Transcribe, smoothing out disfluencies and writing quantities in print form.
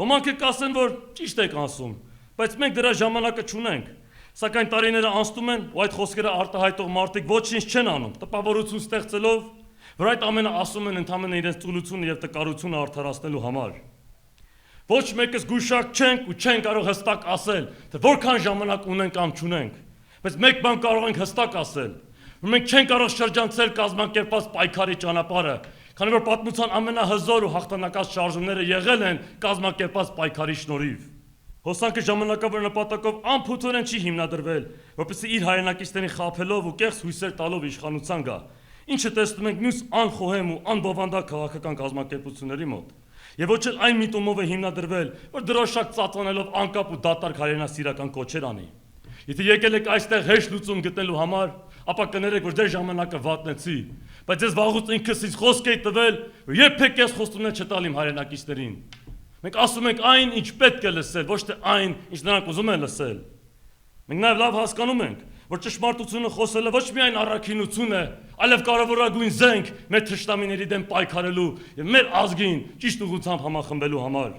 Ոմանք կասեն, որ ճիշտ եք ասում, բայց մենք դրա ժամանակը չունենք։ Սակայն տարիները անցնում են, ու այդ խոսքերը արտահայտող մարդիկ ոչինչ չեն անում, տպավորություն ստեղծելով, որ այդ ամենը ասում են ընդհանրապես իրենց ծուլությունը եւ տկարությունը արդարացնելու համար։ Ոչ մեկս գուշակ չենք ու չեն կարող հստակ ասել, թե որքան ժամանակ ունենք կամ չունենք, բայց մեկ բան կարող ենք հստակ ասել, որ մենք չենք կարող շրջանցել կազմակերպած պայքարի ճանապարհը, քանի որ պատմության ամենահզոր ու հաղթանակած շարժումները եղել են կազմակերպած պայքարի շնորհիվ։ Հոսանքը ժամանակավոր նպատակով անփութորեն չի հիմնադրվել, որպեսզի իր հայրենակիցներին խաբելով ու կեղծ հույսեր տալով իշխանության գա, ինչը տեսնում ենք մյուս անխոհեմ ու անբովանդակ քաղաքական կազմակերպությունների մոտ։ Եվ ոչ էլ այն միտումով է հիմնադրվել, որ դրոշակ ծածանելով անկապ ու դատարկ հայրենասիրական կոչեր անի։ Եթե եկել եք այստեղ հեշտ լուծում գտնելու համար, ապա կներեք, որ ձեր ժամանակը վատնեցի, բայց ես վաղուց ինքս ինձ խոսք էի տվել, որ երբեք ես խոստումներ չտալ իմ հայրենակիցներին։ Մենք ասում ենք այն, ինչ պետք է լսել, ոչ թե այն, ինչ նրանք ուզում են լսել։ Մենք նաև լավ հասկանում ենք, որ ճշմարտությունը խոսելը ոչ միայն առաքինություն է, այլև կարևորագույն զենք մեր թշնամիների դեմ պայքարելու եւ մեր ազգին ճիշտ ուղղությամբ համախմբելու համար։